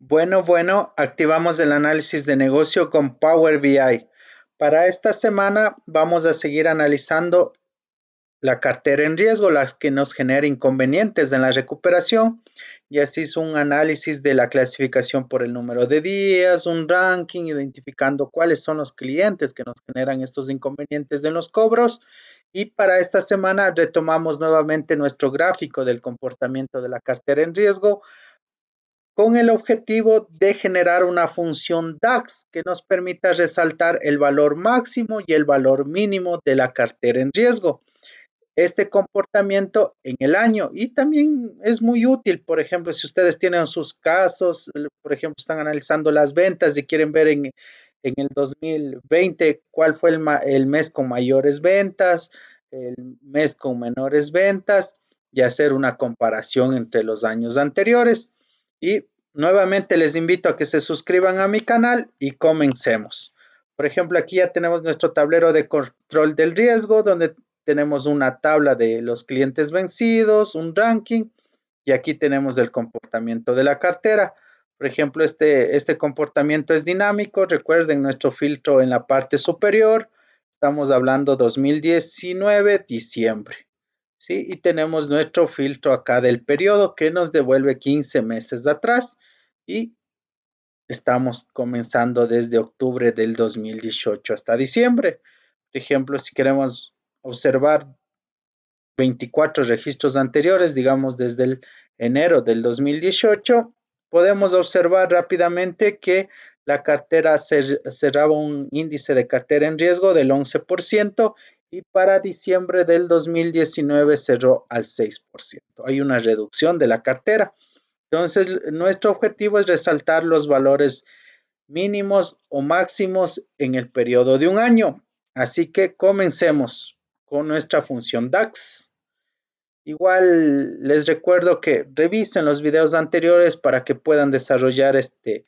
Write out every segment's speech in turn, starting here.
Bueno, activamos el análisis de negocio con Power BI. Para esta semana vamos a seguir analizando la cartera en riesgo, las que nos genera inconvenientes en la recuperación. Ya se hizo un análisis de la clasificación por el número de días, un ranking, identificando cuáles son los clientes que nos generan estos inconvenientes en los cobros. Y para esta semana retomamos nuevamente nuestro gráfico del comportamiento de la cartera en riesgo con el objetivo de generar una función DAX que nos permita resaltar el valor máximo y el valor mínimo de la cartera en riesgo. Este comportamiento en el año y también es muy útil, por ejemplo, si ustedes tienen sus casos, por ejemplo, están analizando las ventas y quieren ver en el 2020 cuál fue el mes con mayores ventas, el mes con menores ventas y hacer una comparación entre los años anteriores. Y nuevamente les invito a que se suscriban a mi canal y comencemos. Por ejemplo, aquí ya tenemos nuestro tablero de control del riesgo, donde tenemos una tabla de los clientes vencidos, un ranking, y aquí tenemos el comportamiento de la cartera. Por ejemplo, este comportamiento es dinámico. Recuerden nuestro filtro en la parte superior. Estamos hablando 2019, diciembre. ¿Sí? Y tenemos nuestro filtro acá del periodo que nos devuelve 15 meses de atrás. Y estamos comenzando desde octubre del 2018 hasta diciembre. Por ejemplo, si queremos observar 24 registros anteriores, digamos desde el enero del 2018, podemos observar rápidamente que la cartera cerraba un índice de cartera en riesgo del 11% y para diciembre del 2019 cerró al 6%. Hay una reducción de la cartera. Entonces, nuestro objetivo es resaltar los valores mínimos o máximos en el periodo de un año. Así que comencemos con nuestra función DAX. Igual les recuerdo que revisen los videos anteriores para que puedan desarrollar este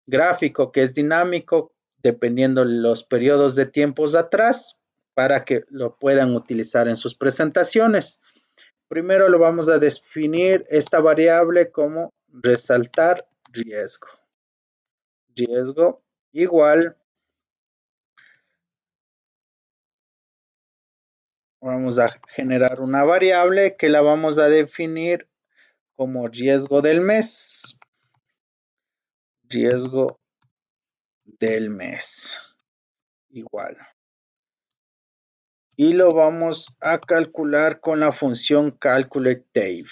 gráfico que es dinámico dependiendo los periodos de tiempos atrás para que lo puedan utilizar en sus presentaciones. Primero lo vamos a definir esta variable como resaltar riesgo. Riesgo igual, vamos a generar una variable que la vamos a definir como riesgo del mes. Riesgo del mes. Igual. Y lo vamos a calcular con la función calculate.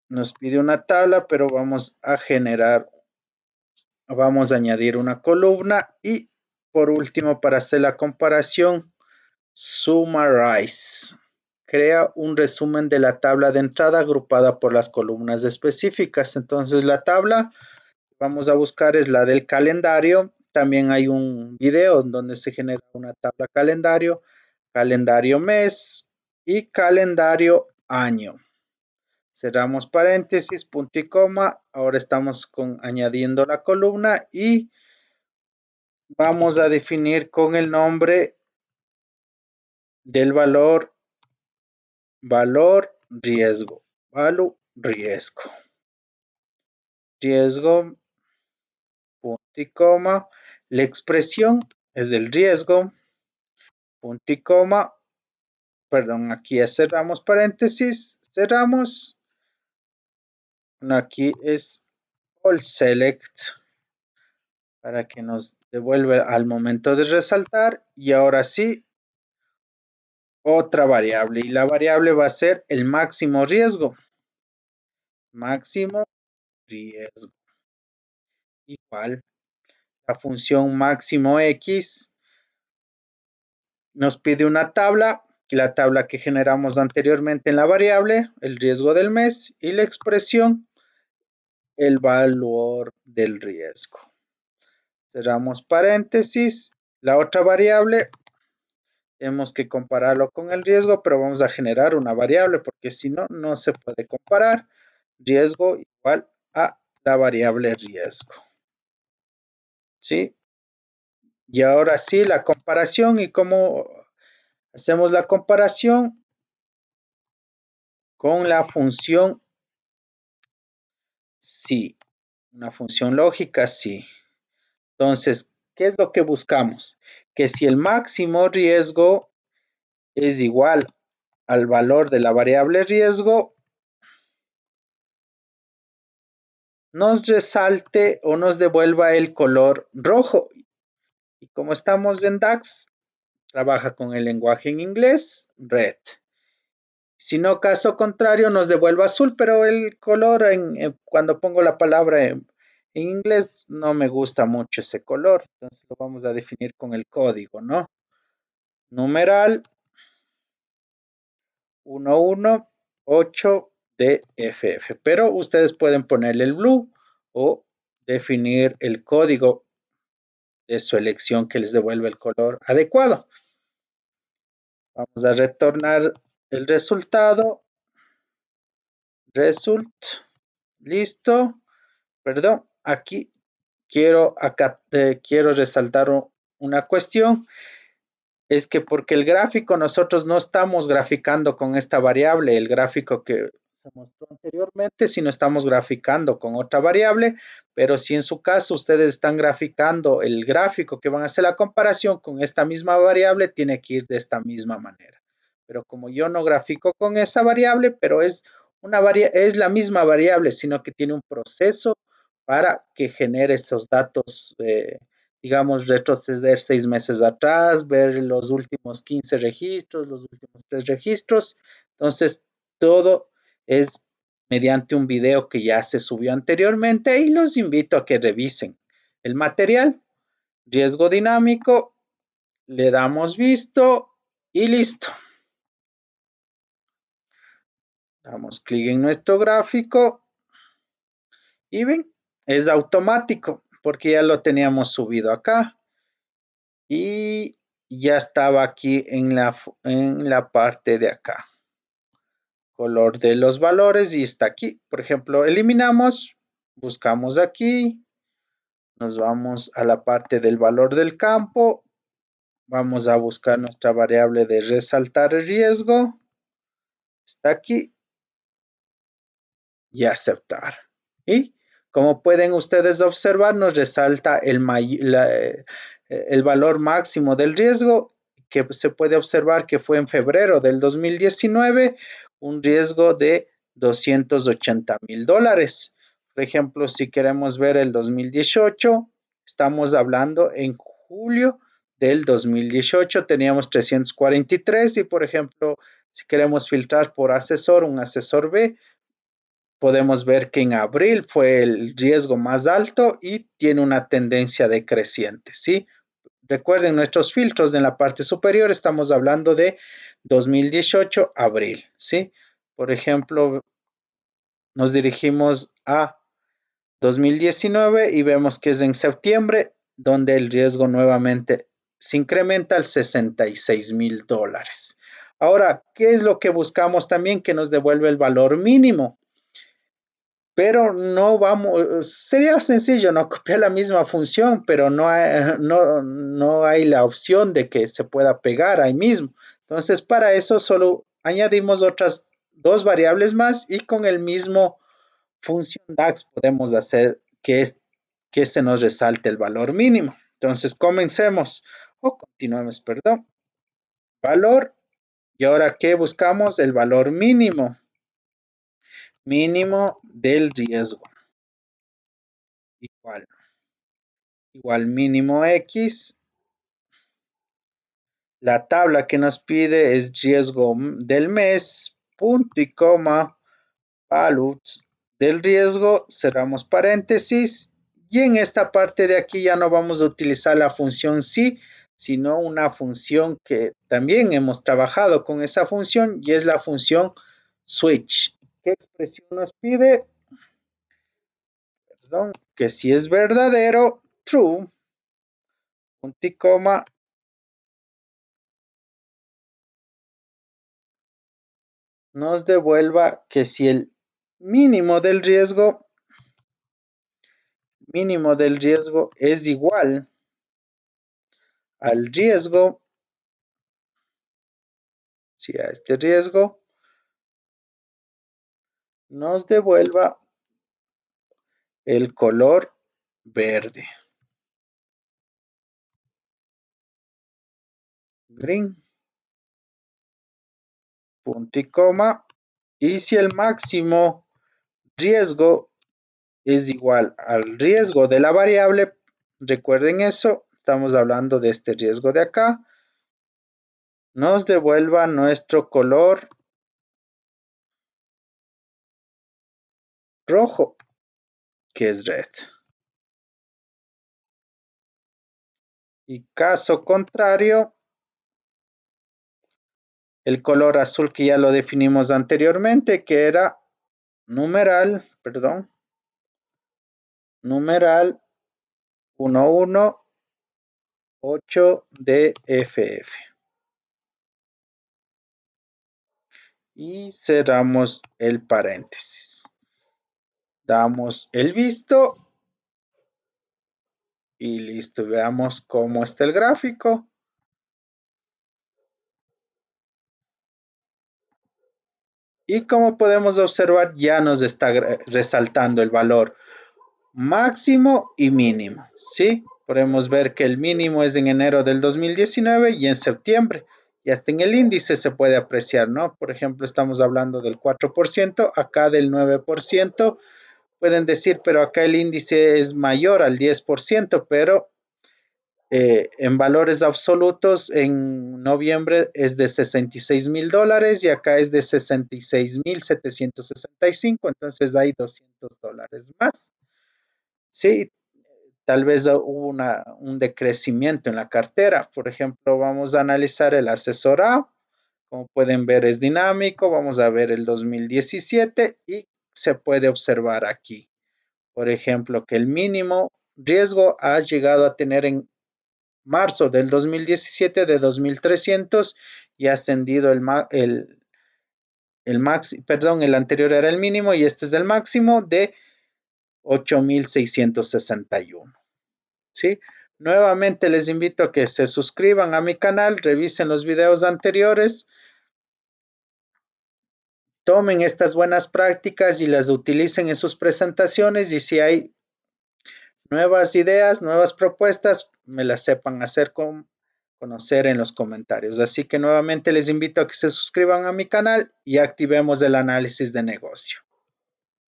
Nos pide una tabla, pero vamos a añadir una columna y por último, para hacer la comparación, summarize. Crea un resumen de la tabla de entrada agrupada por las columnas específicas. Entonces la tabla vamos a buscar es la del calendario. También hay un video donde se genera una tabla calendario, calendario mes y calendario año. Cerramos paréntesis, punto y coma. Ahora estamos añadiendo la columna y vamos a definir con el nombre del valor riesgo. Riesgo, punto y coma. La expresión es del riesgo, punto y coma. Perdón, aquí ya cerramos paréntesis, cerramos. Aquí es all select para que nos devuelva al momento de resaltar. Y ahora sí, otra variable. Y la variable va a ser el máximo riesgo. Máximo riesgo. Igual, la función máximo X nos pide una tabla. La tabla que generamos anteriormente en la variable, el riesgo del mes y la expresión, el valor del riesgo. Cerramos paréntesis. La otra variable, tenemos que compararlo con el riesgo, pero vamos a generar una variable porque si no, no se puede comparar. Riesgo igual a la variable riesgo. ¿Sí? Y ahora sí, la comparación y cómo hacemos la comparación con la función Sí. Una función lógica, sí. Entonces, ¿qué es lo que buscamos? Que si el máximo riesgo es igual al valor de la variable riesgo, nos resalte o nos devuelva el color rojo. Y como estamos en DAX, trabaja con el lenguaje en inglés, red. Si no, caso contrario, nos devuelve azul, pero el color cuando pongo la palabra en inglés no me gusta mucho ese color. Entonces lo vamos a definir con el código, ¿no? Numeral 1188DFF. Pero ustedes pueden ponerle el blue o definir el código de su elección que les devuelve el color adecuado. Vamos a retornar el resultado. Result. Listo. Perdón, aquí quiero resaltar una cuestión. Es que porque el gráfico nosotros no estamos graficando con esta variable, el gráfico que se mostró anteriormente, sino estamos graficando con otra variable, pero si en su caso ustedes están graficando el gráfico que van a hacer la comparación con esta misma variable, tiene que ir de esta misma manera. Pero como yo no grafico con esa variable, pero es la misma variable, sino que tiene un proceso para que genere esos datos digamos, retroceder 6 meses atrás, ver los últimos 15 registros, los últimos 3 registros. Entonces, todo es mediante un video que ya se subió anteriormente y los invito a que revisen el material. Riesgo dinámico, le damos visto y listo. Damos clic en nuestro gráfico y ven, es automático porque ya lo teníamos subido acá. Y ya estaba aquí en la parte de acá. Color de los valores y está aquí. Por ejemplo, eliminamos, buscamos aquí, nos vamos a la parte del valor del campo, vamos a buscar nuestra variable de resaltar el riesgo, está aquí y aceptar. Y como pueden ustedes observar, nos resalta el valor máximo del riesgo que se puede observar que fue en febrero del 2019, un riesgo de $280,000. Por ejemplo, si queremos ver el 2018, estamos hablando en julio del 2018, teníamos 343 y por ejemplo, si queremos filtrar por asesor, un asesor B, podemos ver que en abril fue el riesgo más alto y tiene una tendencia decreciente, ¿sí? Recuerden nuestros filtros en la parte superior, estamos hablando de 2018, abril, ¿sí? Por ejemplo, nos dirigimos a 2019 y vemos que es en septiembre donde el riesgo nuevamente se incrementa al $66,000. Ahora, ¿qué es lo que buscamos también? Que nos devuelve el valor mínimo. Pero no vamos, sería sencillo, ¿no? Copiar la misma función, pero no hay la opción de que se pueda pegar ahí mismo. Entonces, para eso solo añadimos otras dos variables más y con el mismo función DAX podemos hacer que se nos resalte el valor mínimo. Entonces, comencemos o continuemos, perdón. Valor, y ahora, ¿qué buscamos? El valor mínimo. Mínimo del riesgo. Igual mínimo X. La tabla que nos pide es riesgo del mes, punto y coma, values del riesgo, cerramos paréntesis y en esta parte de aquí ya no vamos a utilizar la función sí, sino una función que también hemos trabajado con esa función y es la función switch. ¿Qué expresión nos pide? Perdón, que si es verdadero, true, punto y coma, nos devuelva que si el mínimo del riesgo es igual al riesgo, si a este riesgo nos devuelva el color verde. Green. Punto y coma. Y si el máximo riesgo es igual al riesgo de la variable, recuerden eso, estamos hablando de este riesgo de acá, nos devuelva nuestro color rojo, que es red. Y caso contrario, el color azul que ya lo definimos anteriormente, que era numeral 118DFF. Y cerramos el paréntesis. Damos el visto y listo. Veamos cómo está el gráfico. Y como podemos observar, ya nos está resaltando el valor máximo y mínimo, ¿sí? Podemos ver que el mínimo es en enero del 2019 y en septiembre. Y hasta en el índice se puede apreciar, ¿no? Por ejemplo, estamos hablando del 4%, acá del 9%. Pueden decir, pero acá el índice es mayor al 10%, pero en valores absolutos en noviembre es de $66,000 y acá es de $66,765, entonces hay $200 más. Sí, tal vez hubo un decrecimiento en la cartera. Por ejemplo, vamos a analizar el asesor A. Como pueden ver, es dinámico. Vamos a ver el 2017 y se puede observar aquí. Por ejemplo, que el mínimo riesgo ha llegado a tener en marzo del 2017 de 2,300 y ha ascendido el anterior era el mínimo y este es el máximo de 8,661. ¿Sí? Nuevamente les invito a que se suscriban a mi canal, revisen los videos anteriores, tomen estas buenas prácticas y las utilicen en sus presentaciones y si hay nuevas ideas, nuevas propuestas, me las sepan hacer conocer en los comentarios. Así que nuevamente les invito a que se suscriban a mi canal y activemos el análisis de negocio.